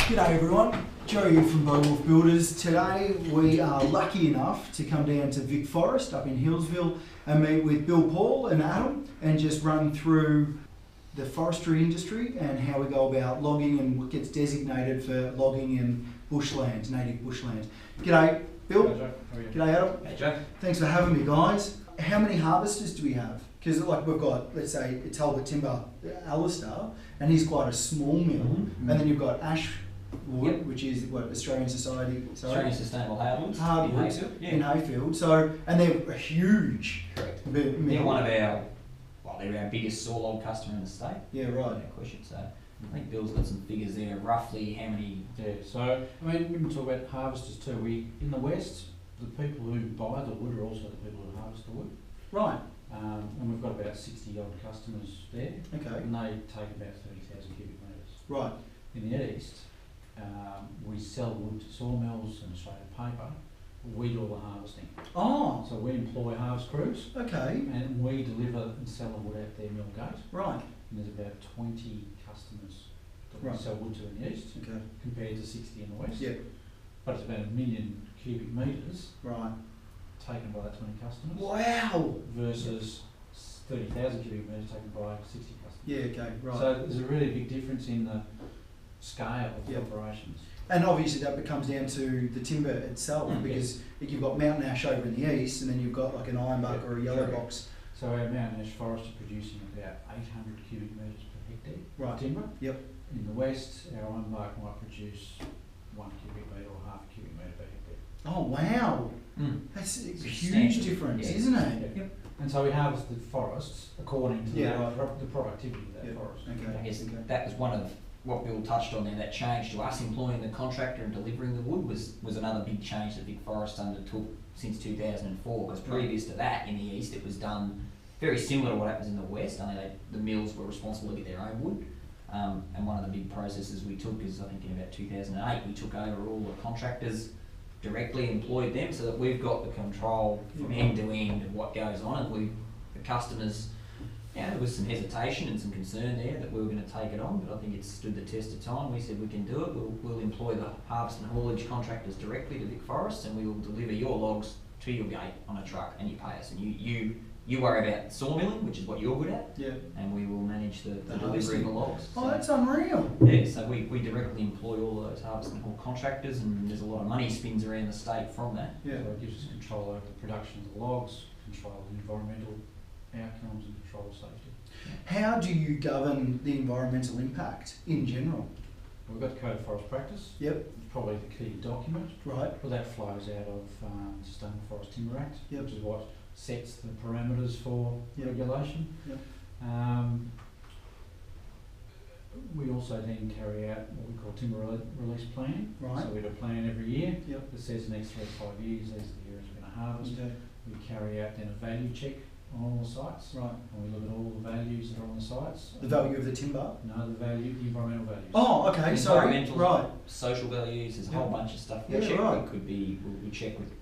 G'day everyone, Joe here from Wolf Builders. Today we are lucky enough to come down to Vic Forest up in Hillsville and meet with Bill, Paul and Adam and just run through the forestry industry and how we go about logging and what gets designated for logging in bushlands, native bushlands. G'day Bill. Hey Joe, how are you? G'day Adam. Hey Joe. Thanks for having me guys. How many harvesters do we have? Because like we've got, let's say, Talbot Timber, Alistair, and he's quite a small mill. Mm-hmm. And then you've got Ashwood, Yep. which is what Australian Society, Australian Sustainable Hardwoods. Hardwoods in Hayfield. Yeah. in Hayfield. So, and they're huge. Correct. Mill. They're one of our, they're our biggest saw log customer in the state. Yeah, right. No question. So I think Bill's got some figures there. Roughly how many? Yeah, so I mean, we can talk about harvesters too. We in the west, the people who buy the wood are also the people who harvest the wood. Right. And we've got about 60 odd customers there, Okay. and they take about 30,000 cubic metres. Right. In the east, we sell wood to sawmills and Australian paper. We do all the harvesting. Oh. So we employ harvest crews, Okay. and we deliver and sell the wood out their mill gate. Right. And there's about 20 customers that we Right. sell wood to in the east, Okay. compared to 60 in the west. Yeah. But it's about 1 million cubic metres Right. taken by that 20 customers Wow. versus 30,000 cubic metres taken by 60 customers. Yeah. Okay. Right. So there's a really big difference in the scale of the Yep. operations. And obviously that comes down to the timber itself Mm, because you've got mountain ash over in the east, and then you've got like an ironbark Yep, or a yellow correct. box. So our mountain ash forest are producing about 800 cubic metres per hectare Right. of timber. Yep. In the west, our ironbark might produce 1 cubic metre or half a cubic metre per hectare. Oh wow. Mm. That's a huge Substantial. difference, Yeah. isn't it? Yep. And so we harvest the forests according to Yeah, that, the productivity of that Yeah. forest. Okay. I guess Okay. that was one of what Bill touched on there. That change to us employing the contractor and delivering the wood was another big change that Vic Forest undertook since 2004. Because previous to that, in the east, it was done very similar to what happens in the west. Only the mills were responsible to get their own wood. And one of the big processes we took is, I think in about 2008, we took over all the contractors, directly employed them, so that we've got the control from end to end of what goes on. And the customers, there was some hesitation and some concern there that we were going to take it on, but I think it's stood the test of time. We said we can do it. We'll employ the harvest and haulage contractors directly to Vic Forest, and we will deliver your logs to your gate on a truck, and you pay us. And you worry about sawmilling, which is what you're good at, Yeah. and we will manage the delivery harvesting. of the logs. Oh, that's unreal. Yeah, so we directly employ all of those harvest and haul contractors, and there's a lot of money spins around the state from that. Yeah. So it gives us control over the production of the logs, control of the environmental outcomes, and control of safety. How do you govern the environmental impact in general? We've got the Code of Forest Practice. Yep. It's probably the key document. Right. Well, that flows out of Sustainable Forest Timber Act, Yep. which is what sets the parameters for Yep. regulation. Yep. We also then carry out what we call timber release planning. Right. So we do a plan every year Yep. that says the next 3 to 5 years, these are the areas we're going to harvest. Okay. We carry out then a value check on all the sites, Right. and we look at all the values that are on the sites. The value of the timber. No, the environmental values. Oh, okay. So Environmental, right. social values, there's a Yeah. whole bunch of stuff we Yeah, check. right. It could be, we check with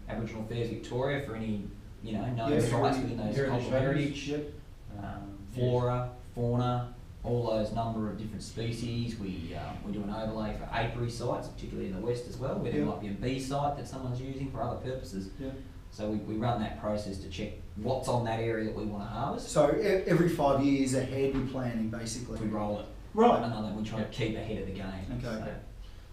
Aboriginal Affairs Victoria for any, known Yeah, sites within those heritage cultural values. heritage, Yep. flora, fauna, all those number of different species. We do an overlay for apiary sites, particularly in the west as well, where there Yeah. might be a bee site that someone's using for other purposes. Yeah. So we run that process to check what's on that area that we want to harvest. So every 5 years ahead, you're planning basically. We roll it. Right. Another, we try to keep ahead of the game. Okay.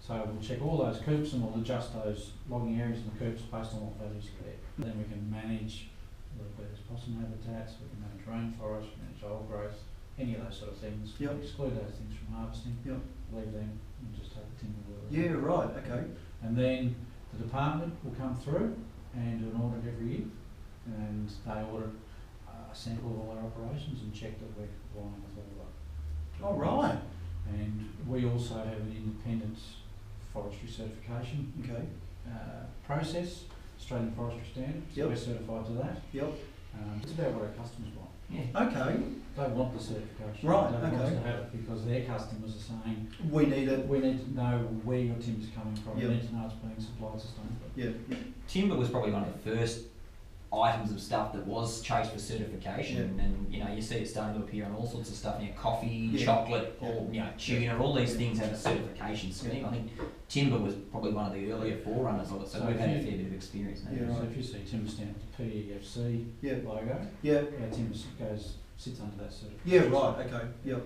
So we'll check all those coops and we'll adjust those logging areas and the coops based on what values are there. Then we can manage whether there's possum habitats, we can manage rainforest, manage old growth, any of those sort of things. Yep. We exclude those things from harvesting, Yep. leave them and just take the timber where Yeah. Right. Okay. And then the department will come through and do an audit every year, and they audit a sample of all our operations and check that we're complying with all that. All right. And we also have an independent forestry certification Okay. process, Australian Forestry Standards. So Yep. we're certified to that. Yep. It's about what our customers want. Yeah. Okay. They want the certification. Right, They want us okay. to have it because their customers are saying, We need it. we need to know where your timber's coming from. Yep. We need to know it's being supplied sustainably. Yeah. Yeah. Timber was probably one of the first items of stuff that was chased for certification, and you know, you see it starting to appear on all sorts of stuff, you know, coffee, chocolate, or you know, tuna, all these things have a certification scheme. I think timber was probably one of the earlier forerunners of it, so we've had a fair bit of experience now. So if you see timber stand with the PEFC logo, our timber sits under that certification. Yeah, right, okay, yep.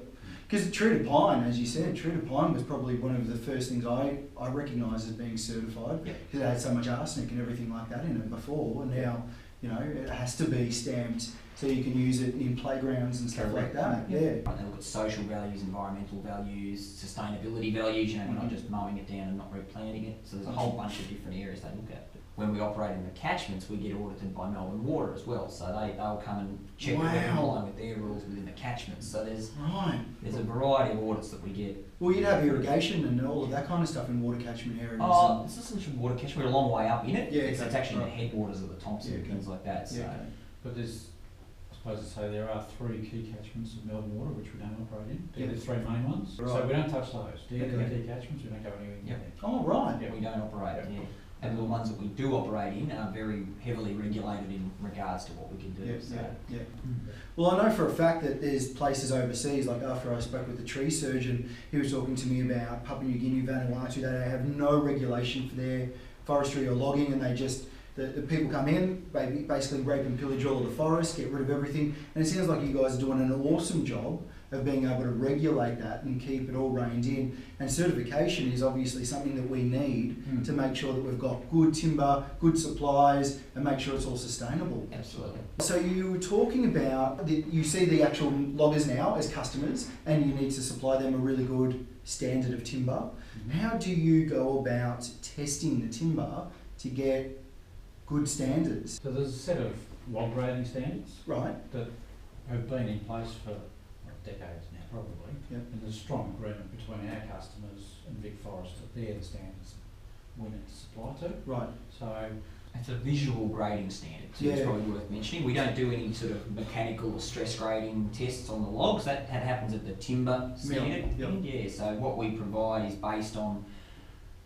Because treated pine, as you said, treated pine was probably one of the first things I recognised as being certified, because it had so much arsenic and everything like that in it before, and now, you know, it has to be stamped so you can use it in playgrounds and stuff like that. Yeah. They look at social values, environmental values, sustainability values, you know, we're not just mowing it down and not replanting it, so there's a whole bunch of different areas they look at. When we operate in the catchments, we get audited by Melbourne Water as well, so they'll come and check that we're complying with their rules within the catchments. So there's a variety of audits that we get. Well, you'd have irrigation and all of that kind of stuff in water catchment areas. Oh, it's not so much water catchment, we're a long way up in it. Yeah, it's actually the headwaters of the Thompson and things like that. So. But there's, I suppose to say, there are 3 key catchments of Melbourne Water which we don't operate in. They're the 3 main ones. So we don't touch those. The key catchments, we don't go anywhere near them. Oh, right. We don't operate, And the ones that we do operate in are very heavily regulated in regards to what we can do. Well, I know for a fact that there's places overseas, like after I spoke with the tree surgeon, he was talking to me about Papua New Guinea, Vanuatu, they have no regulation for their forestry or logging, and they just, the people come in, basically rape and pillage all of the forest, get rid of everything, and it sounds like you guys are doing an awesome job of being able to regulate that and keep it all reined in. And certification is obviously something that we need to make sure that we've got good timber, good supplies, and make sure it's all sustainable. Absolutely. So you were talking about, you see the actual loggers now as customers, and you need to supply them a really good standard of timber. How do you go about testing the timber to get good standards? So there's a set of log grading standards that have been in place for decades now, probably. And there's strong agreement between our customers and Vic Forest that they're the standards we need to supply to. So it's a visual grading standard, so it's probably worth mentioning. We don't do any sort of mechanical or stress grading tests on the logs. That happens at the timber standard. So what we provide is based on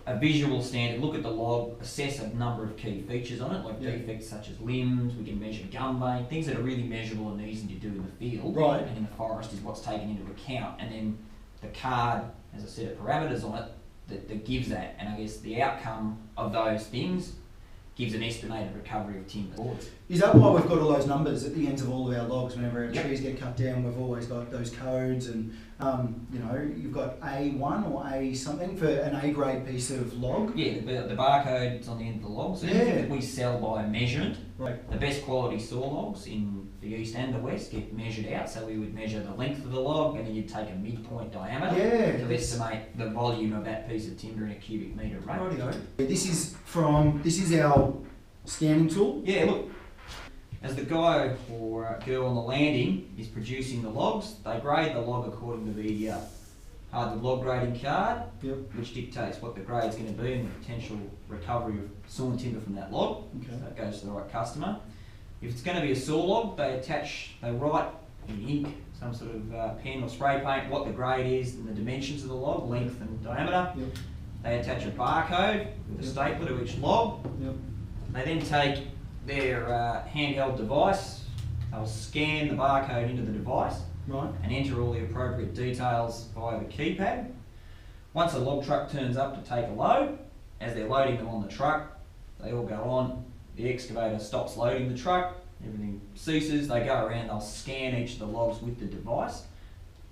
a visual standard, look at the log, assess a number of key features on it, like defects such as limbs, we can measure gum vein, things that are really measurable and easy to do in the field and in the forest is what's taken into account. And then the card has a set of parameters on it that gives that, and I guess the outcome of those things gives an estimated recovery of timber. Is that why we've got all those numbers at the ends of all of our logs? Whenever our trees get cut down, we've always got those codes, and you know, you've got A1 or A something for an A grade piece of log. Yeah, the barcode's on the end of the log. So anything that we sell by measurement, the best quality saw logs in the east and the west get measured out. So we would measure the length of the log, and then you'd take a midpoint diameter to estimate the volume of that piece of timber in a cubic metre rate. This is our scanning tool. Yeah, look. As the guy or girl on the landing is producing the logs, they grade the log according to the hardwood log grading card, which dictates what the grade's going to be and the potential recovery of sawn timber from that log. So that goes to the right customer. If it's going to be a saw log, they write in ink, some sort of pen or spray paint, what the grade is and the dimensions of the log, length and diameter. They attach a barcode with a stapler to each log. They then take their handheld device, they'll scan the barcode into the device and enter all the appropriate details via the keypad. Once a log truck turns up to take a load, as they're loading them on the truck, they all go on, the excavator stops loading the truck, everything ceases, they go around, they'll scan each of the logs with the device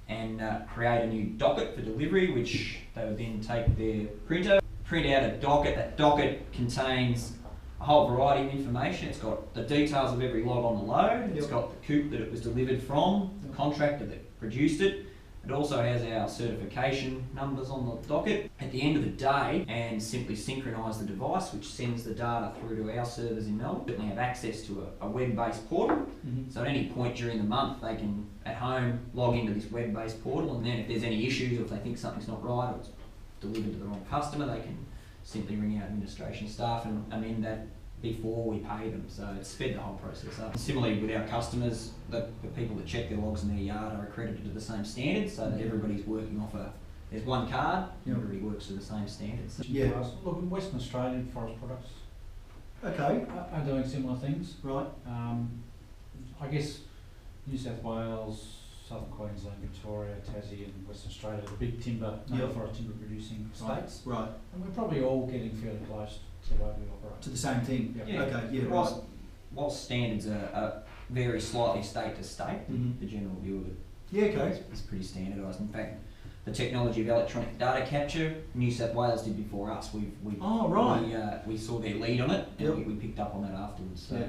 and create a new docket for delivery, which they would then take their printer, print out a docket. That docket contains a whole variety of information. It's got the details of every log on the load, it's got the coop that it was delivered from, the contractor that produced it. It also has our certification numbers on the docket. At the end of the day, and simply synchronise the device, which sends the data through to our servers in Melbourne. They have access to a web-based portal, so at any point during the month they can, at home, log into this web-based portal, and then if there's any issues or if they think something's not right or it's delivered to the wrong customer, they can simply ring our administration staff and amend that before we pay them. So it's sped the whole process up. Similarly with our customers, the people that check their logs in their yard are accredited to the same standards, so that everybody's working off there's one card, everybody works to the same standards. Look, in Western Australian forest products Okay. are doing similar things. Right. I guess New South Wales, Southern Queensland, Victoria, Tassie and Western Australia, the big timber, forest timber producing states. Right. And we're probably all getting fairly close to the way we operate. To the same thing. Yep. Yeah. Okay. Yeah. Whilst, whilst standards are vary slightly state to state, Mhm. the general view of it Yeah. Okay. is pretty standardised. In fact, the technology of electronic data capture, New South Wales did before us. Oh, right. We saw their lead on it, and Yep. we picked up on that afterwards. So Yeah.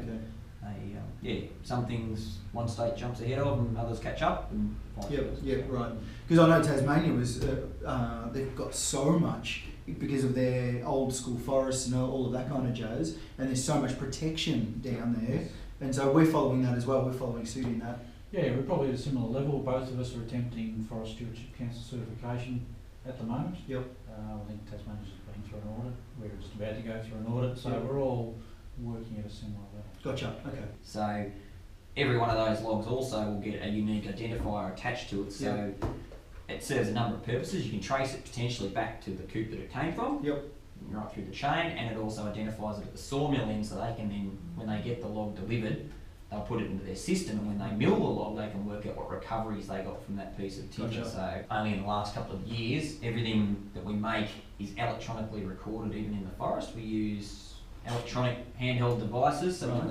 Okay. some things one state jumps ahead of, and others catch up, and vice Yep. versa. Yeah. Right. Because I know Tasmania was they've got so much because of their old school forests and all of that kind of jazz, and there's so much protection down there, and so we're following that as well. We're following suit in that. Yeah, we're probably at a similar level. Both of us are attempting Forest Stewardship Council certification at the moment. Yep. I think Tasmania's just been through an audit. We're just about to go through an audit, so Yep. we're all working at a similar level. Gotcha. Okay. So every one of those logs also will get a unique identifier attached to it. So it serves a number of purposes. You can trace it potentially back to the coop that it came from, Yep. right through the chain, and it also identifies it at the sawmill end, so they can then, when they get the log delivered, they'll put it into their system, and when they mill the log, they can work out what recoveries they got from that piece of timber. Gotcha. So only in the last couple of years, everything that we make is electronically recorded, even in the forest. We use electronic handheld devices, so when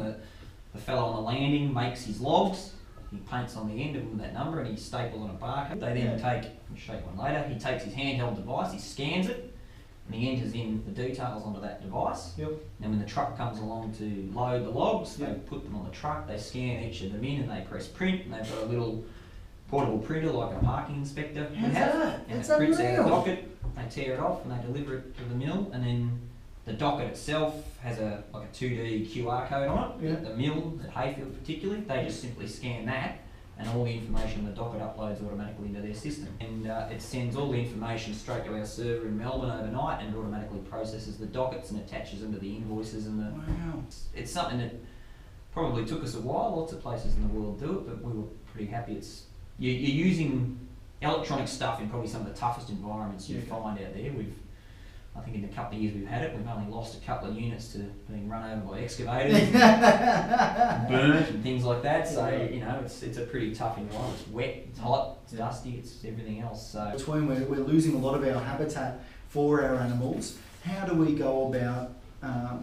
the fellow on the landing makes his logs, he paints on the end of them that number and he staples on a barcode. They then take, I'll show you one later, he takes his handheld device, he scans it, and he enters in the details onto that device. Yep. And when the truck comes along to load the logs, they Yep. put them on the truck, they scan each of them in and they press print, and they've got a little portable printer like a parking inspector would How's have. that? And That's it prints out a unreal. docket, they tear it off and they deliver it to the mill, and then the docket itself has a 2D QR code on it. Yeah. The mill, at Hayfield particularly, they just simply scan that, and all the information in the docket uploads automatically into their system. And it sends all the information straight to our server in Melbourne overnight, and it automatically processes the dockets and attaches them to the invoices and the. Wow. It's something that probably took us a while. Lots of places in the world do it, but we were pretty happy. You're using electronic stuff in probably some of the toughest environments you find out there. I think in the couple of years we've had it, we've only lost a couple of units to being run over by excavators, burnt and things like that. So it's a pretty tough environment. It's wet, it's hot, it's dusty, it's everything else. So Between we're losing a lot of our habitat for our animals. How do we go about?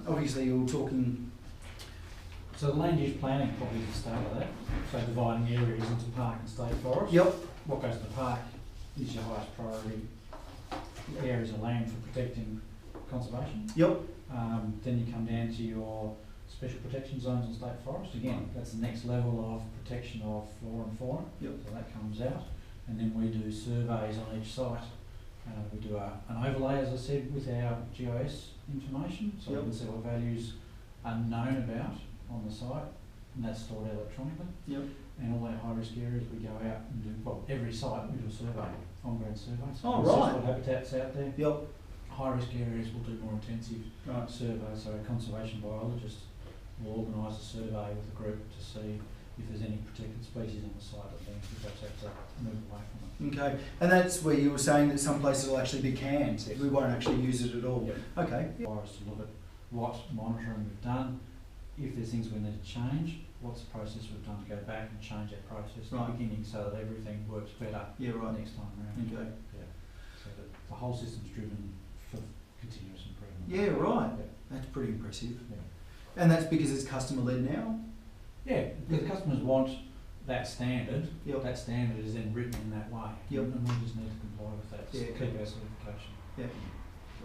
Obviously, you're talking. So the land use planning probably is the start of that. So dividing areas into park and state forest. Yep. What goes to the park is your highest priority areas of land for protecting conservation. Yep. Then you come down to your special protection zones and state forest. Again, that's the next level of protection of flora and fauna. Yep. So that comes out. And then we do surveys on each site. We do an overlay, as I said, with our GIS information, so we can see what values are known about on the site, and that's stored electronically. Yep. And all our high-risk areas, we go out and do, every site we do a survey, on-ground survey. So Oh, we assess right. what habitat's out there. Yep. High-risk areas will do more intensive Right. surveys, so a conservation biologist will organise a survey with a group to see if there's any protected species on the site that then we perhaps have to move away from it. Okay. And that's where you were saying that some places will actually be canned. We won't actually use it at all. Yep. Okay. Require us to look at what monitoring we've done, if there's things we need to change, what's the process we've done to go back and change that process at Right. the beginning so that everything works better Yeah. Right. next time around. Okay. Yeah. So that the whole system's driven for continuous improvement. Yeah. Right. Yeah. That's pretty impressive. Yeah. And that's because it's customer led now. Yeah, because customers want that standard. Yep. That standard is then written in that way. Yep. And we just need to comply with that to Yeah. keep our certification. Yeah.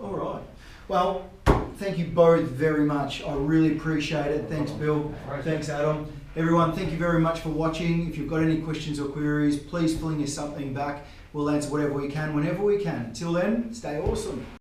All right. Well, thank you both very much. I really appreciate it. Thanks, Bill. Thanks, Adam. Everyone, thank you very much for watching. If you've got any questions or queries, please fling us something back. We'll answer whatever we can, whenever we can. Till then, stay awesome.